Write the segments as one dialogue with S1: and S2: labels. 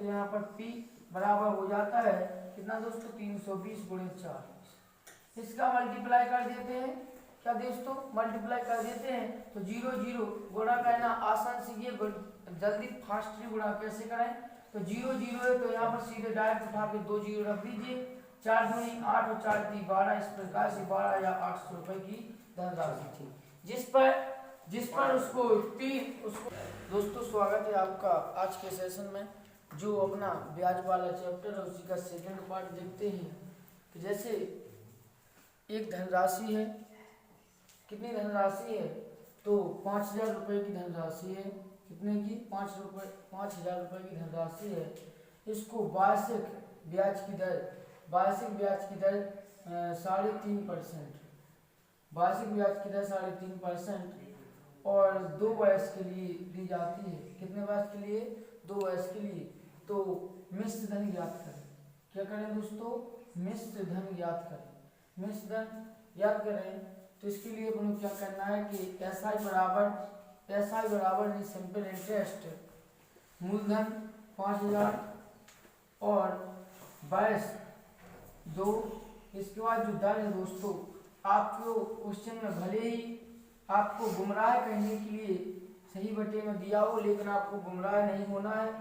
S1: तो यहाँ पर P बराबर हो जाता है कितना दोस्तों 320 गुणे 40। इसका मल्टीप्लाई कर देते हैं, क्या दोस्तों मल्टीप्लाई कर देते हैं तो 0 0 गुणा करना आसान सीखिए, जल्दी फास्टली गुणा कैसे करें। तो 0 0 है तो यहाँ पर सीधे डायरेक्ट उठा के 2 0 रख दीजिए, 4 दूनी 8 और 4 दी 12, इस प्रकार से 12,800 रुपए की धनराशि थी, जिस पर उसको दोस्तों स्वागत है आपका आज के सेशन में। जो अपना ब्याज वाला चैप्टर है उसी का सेकंड पार्ट देखते हैं कि जैसे एक धनराशि है, कितनी धनराशि है तो 5,000 रुपये की धनराशि है, कितने की 5,000 रुपये की धनराशि है। इसको वार्षिक ब्याज की दर 3.5%, वार्षिक ब्याज की दर 3.5% और 2 वर्ष के लिए दी जाती है। कितने वर्ष के लिए 2 वर्ष के लिए। तो मिश्र धन ज्ञात करें, क्या करें दोस्तों मिश्र धन ज्ञात करें। मिश्र धन ज्ञात करें तो इसके लिए अपन क्या करना है कि SI बराबर सिंपल इंटरेस्ट मूलधन 5,000 और 2। इसके बाद जो दर है दोस्तों आपको क्वेश्चन में भले ही आपको गुमराह करने के लिए सही बटे में दिया हो, लेकिन आपको गुमराह नहीं होना है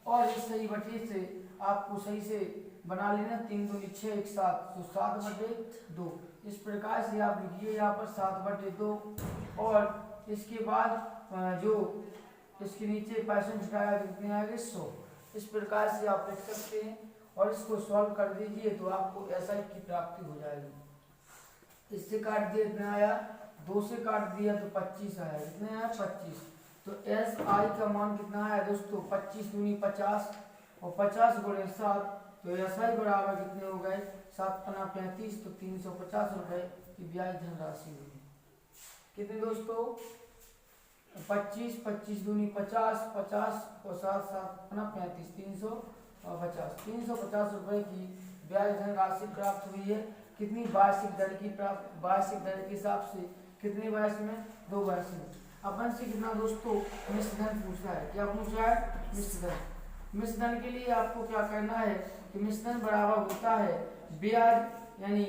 S1: और इस सही बटे से आपको सही से बना लेना 3 दूनी 6 एक साथ, तो 7/2 इस प्रकार से आप लिखिए यहाँ पर 7/2 और इसके बाद जो इसके नीचे परसेंट हटाया कितने आएंगे 100, इस प्रकार से आप लिख सकते हैं और इसको सॉल्व कर दीजिए तो आपको SI की प्राप्ति हो जाएगी। इससे काट दिया कितना आया 2 से काट दिया तो 25 आया, कितने आया 25। तो SI का मान कितना आया दोस्तों 25 दूनी 50 और 50 गुणे 7, तो SI बराबर कितने हो गए 7×35, तो 350 रुपए की ब्याज धनराशि हुई। कितने दोस्तों 25 दूनी 50 और 7 7×35 350 रुपए की ब्याज धनराशि प्राप्त हुई है। कितनी वार्षिक दर के हिसाब से कितने वर्ष में 2 वर्ष में। अपन से कितना दोस्तों मिश्र धन पूछ रहा है, क्या पूछ रहा है मिश्र धन। मिश्र धन के लिए आपको क्या करना है कि मिश्र धन बराबर होता है ब्याज यानी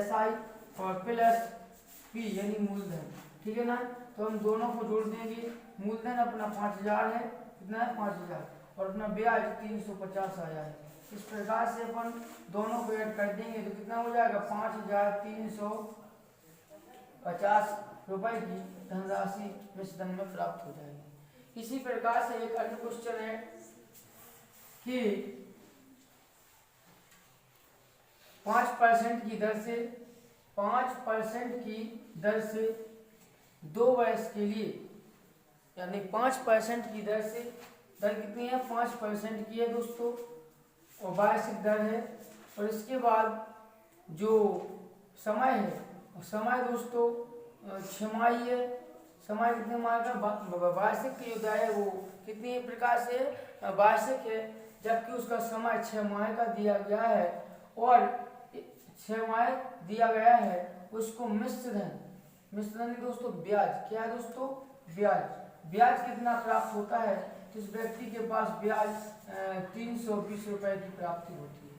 S1: SI और प्लस P यानी मूलधन, ठीक है ना। तो हम दोनों को जोड़ देंगे, मूलधन अपना 5,000 है, कितना है 5,000 और अपना ब्याज 350 आया है। इस प्रकार से अपन दोनों को ऐड कर देंगे तो कितना हो जाएगा 5,350 रुपए की धनराशि मिश्र धन में प्राप्त हो जाएगी। इसी प्रकार से एक अन्य क्वेश्चन है कि 5% की दर से 2 वर्ष के लिए, यानी 5% की दर से, दर कितनी है 5% की है दोस्तों और वार्षिक दर है। और इसके बाद जो समय है, समय दोस्तों 6 माही है, समय कितने माह का वार्षिक की जो दर है वो कितनी प्रकार से वार्षिक है, जबकि उसका समय 6 माह का दिया गया है और 6 माह दिया गया है। उसको मिश्र धन दोस्तों ब्याज, क्या है दोस्तों ब्याज कितना प्राप्त होता है तो इस व्यक्ति के पास ब्याज 320 रुपए की प्राप्ति होती है।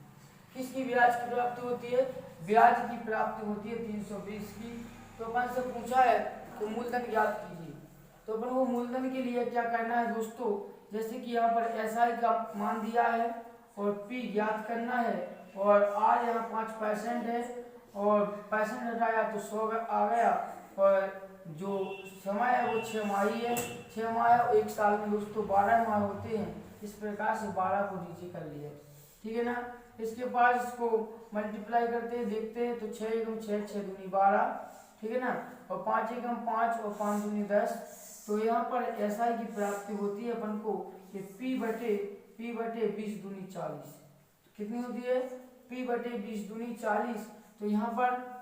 S1: किसकी ब्याज की प्राप्ति होती है, ब्याज की प्राप्ति होती है 320 की। तो अपन से पूछा है तो मूलधन ज्ञात कीजिए, तो अपन वो मूलधन के लिए क्या करना है दोस्तों, जैसे कि यहाँ पर SI का मान दिया है और P ज्ञात करना है और R यहाँ 5% है और % हटाया तो 100 आ गया और जो समय है वो 6 माही है, 6 माह और 1 साल में दोस्तों 12 माह होते हैं। इस प्रकार से 12 को नीचे कर लिया, ठीक है ना। इसके बाद इसको मल्टीप्लाई करते हैं, देखते हैं तो 6 एकम 6 6 दूनी 12, ठीक है ना, और 5 एकम 5 और 5 दूनी 10। तो यहाँ पर SI की प्राप्ति होती है अपन को कि P बटे 20 दूनी 40, कितनी होती है P बटे 20 दूनी 40। तो यहाँ पर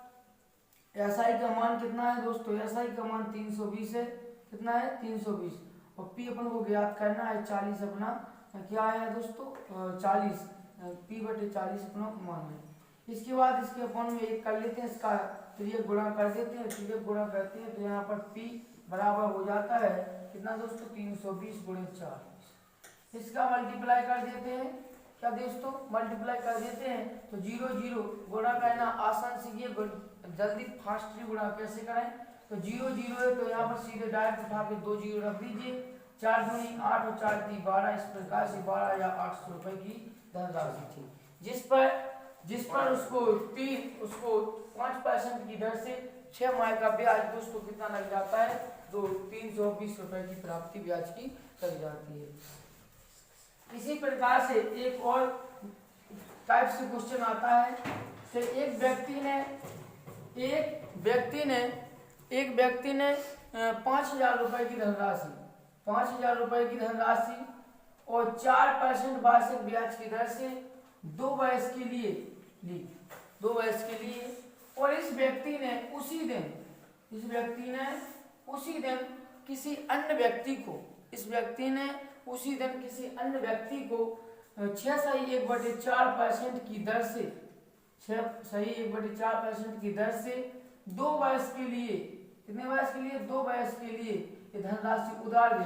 S1: SI का मान कितना है दोस्तों, SI का मान 320 है, कितना है 320 और P अपन को ज्ञात करना है 40, अपना क्या है दोस्तों 40, P बटे 40 अपना मान है। इसके बाद इसके अपन में एक कर लेते हैं, इसका तिर्यक गुणा कर देते हैं, तिर्यक गुणा करते हैं तो यहाँ पर P बराबर हो जाता है कितना दोस्तों 320 गुणे 40। इसका मल्टीप्लाई कर देते हैं, क्या दोस्तों मल्टीप्लाई कर देते हैं तो 0 0 गुणा करना आसान सीखिए, जल्दी फास्टली गुणा कैसे करें। तो 0 0 है तो यहाँ पर सीधे डायरेक्ट उठा के 2 0 रख दीजिए, 4 दूनी 8 और 4 3 12, इस प्रकार से 12,800 रुपए की धनराशि थी, जिस पर उसको 5% की दर से 6 माह का ब्याज दोस्तों कितना लग जाता है, तो 320 रुपए की प्राप्ति ब्याज की लग जाती है। इसी प्रकार से एक और टाइप से क्वेश्चन आता है कि एक व्यक्ति ने 5,000 रुपए की धनराशि 5,000 रुपए की धनराशि और 4% वार्षिक ब्याज की दर से 2 वर्ष के लिए ली, 2 वर्ष के लिए, और इस व्यक्ति ने उसी दिन किसी अन्य व्यक्ति को 6.1/4% की दर से 6.1/4% की दर से 2 वर्ष के लिए, कितने वर्ष के लिए, 2 वर्ष के लिए ये धनराशि उधार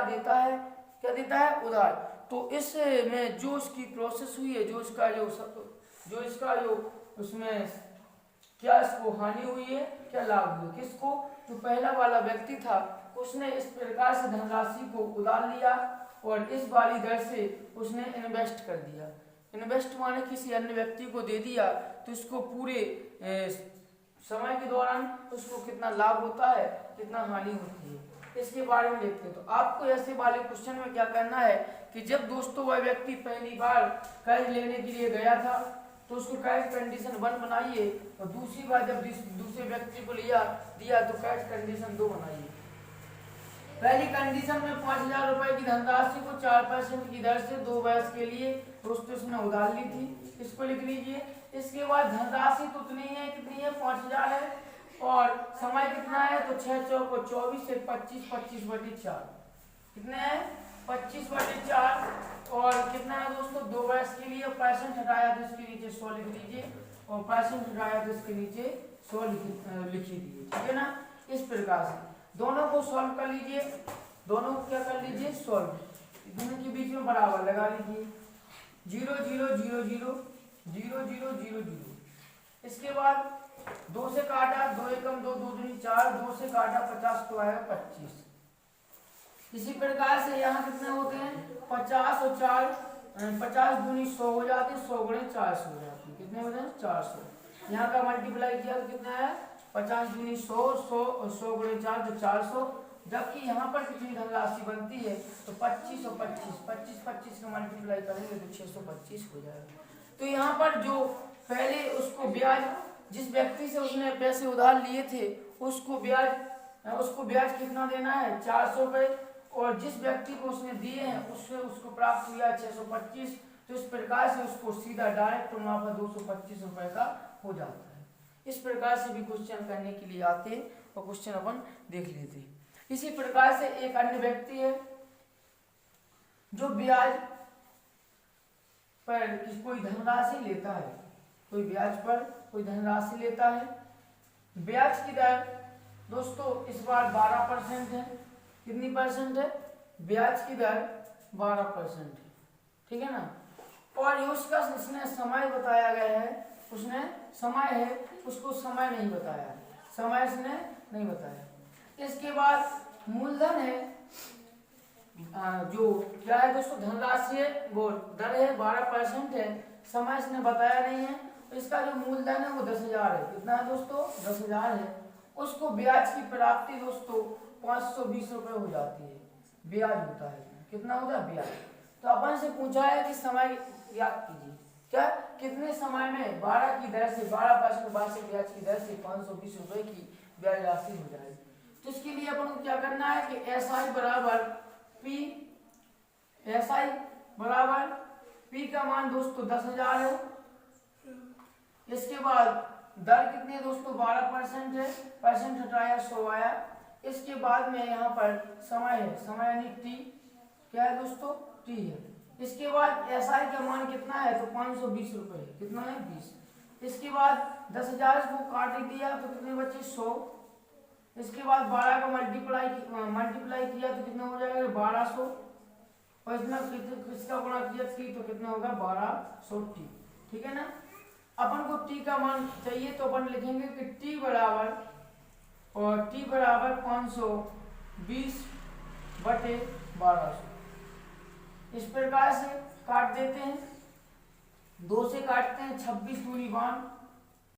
S1: देता है, क्या देता है, उधार। तो इसमें जो उसकी प्रोसेस हुई है, जो इसका जो उसमें क्या इसको हानि हुई है, क्या लाभ हुआ, किसको, जो पहला वाला व्यक्ति था उसने इस प्रकार से धनराशि को उधार लिया और इस वाली दर से उसने इन्वेस्ट कर दिया, इन्वेस्ट माने किसी अन्य व्यक्ति को दे दिया, तो इसको पूरे समय के दौरान उसको कितना लाभ होता है, कितना हानि होती है, इसके बारे में देखते हैं। तो आपको ऐसे वाले क्वेश्चन में क्या करना है कि जब दोस्तों वह व्यक्ति पहली बार कर्ज लेने के लिए गया था तो उसको कर्ज कंडीशन 1 बनाइए, और दूसरी बार जब दूसरे व्यक्ति को दिया तो कर्ज कंडीशन 2 बनाइए। पहली कंडीशन में 5,000 रुपए की धनराशि को 4% की दर से 2 वर्ष के लिए दोस्तों उसने उधार ली थी, इसको लिख लीजिए। इसके बाद धनराशि तो उतनी है, कितनी है, 5,000 है, और समय कितना है, तो 6 चौक 24 से 25/4 कितने हैं, 25/4, और कितना है दोस्तों, 2 वर्ष के लिए, % हटाया तो इसके नीचे 100 लिख लीजिए, और % हटाया तो इसके नीचे 100 लिख दीजिए, ठीक है ना। इस प्रकार से दोनों को सॉल्व कर लीजिए, दोनों को क्या कर लीजिए, सॉल्व, दोनों के बीच में बराबर लगा लीजिए, 0 0 0 0 0 0 0 0। इसके बाद 2 से काटा, 2 एकम 2, 2 दूनी 4, 2 से काटा 50 तो आएगा 25। इसी प्रकार से यहाँ कितने होते हैं, 50 और 4, 50 दूनी 100 हो जाती है, 100 गुणे 400 हो जाती है, कितने होते हैं, 400। यहाँ का मल्टीप्लाई किया तो कितना है, 50 दूनी 100, 100 और 100 गुणे 4 तो 400, जबकि यहाँ पर कितनी धनराशि बनती है, तो 25 और 25 का मल्टीप्लाई करेंगे तो 625 हो जाएगा। तो यहाँ पर जो पहले उसको ब्याज, जिस व्यक्ति से उसने पैसे उधार लिए थे उसको ब्याज कितना देना है, 400 रुपये, और जिस व्यक्ति को उसने दिए हैं उसको प्राप्त हुआ 625, तो इस प्रकार से उसको सीधा डायरेक्ट मुनाफा 225 रुपये का हो जाता है। इस प्रकार से भी क्वेश्चन करने के लिए आते हैं और क्वेश्चन अपन देख लेते हैं। इसी प्रकार से एक अन्य व्यक्ति है जो ब्याज पर कोई धनराशि लेता है, कोई ब्याज पर कोई धनराशि लेता है, ब्याज की दर दोस्तों इस बार 12% है, कितनी परसेंट है, ब्याज की दर 12% है, ठीक है ना। और उसका उसने समय बताया गया है, उसने समय है, उसको समय नहीं बताया, समय इसने नहीं बताया। इसके बाद मूलधन है, जो क्या है दोस्तों, धनराशि है, वो दर है 12% है, समय इसने बताया नहीं है। इसका जो मूलधन है वो 10,000 है, कितना है दोस्तों, 10,000 है। उसको ब्याज की प्राप्ति दोस्तों 520 रुपये हो जाती है, ब्याज होता है, कितना होता है, ब्याज। तो अपन से पूछा है कि समय याद कीजिए, क्या कितने समय में 12 की दर से 12% वार्षिक ब्याज की दर से 520 रुपये की ब्याज राशि हो जाएगी। तो इसके लिए अपन को क्या करना है कि SI बराबर P का मान दोस्तों 10,000 है। इसके बाद दर कितनी है दोस्तों, 12% है, % हटाया 100 आया। इसके बाद में यहाँ पर समय है, समय यानी T, क्या है दोस्तों, T है। इसके बाद SI का मान कितना है, तो 520 रुपये है, कितना है, 20। इसके बाद 10,000 को काट दिया तो कितने बचे, 100। इसके बाद 12 का मल्टीप्लाई किया तो कितना हो जाएगा, 1200। और इसमें किसका गुणा किया t, तो कितना होगा 1200t। ठीक है ना। अपन को t का मान चाहिए तो अपन लिखेंगे कि t बराबर 520/1200। इस प्रकार से काट देते हैं, 2 से काटते हैं, 26 दूनी 12,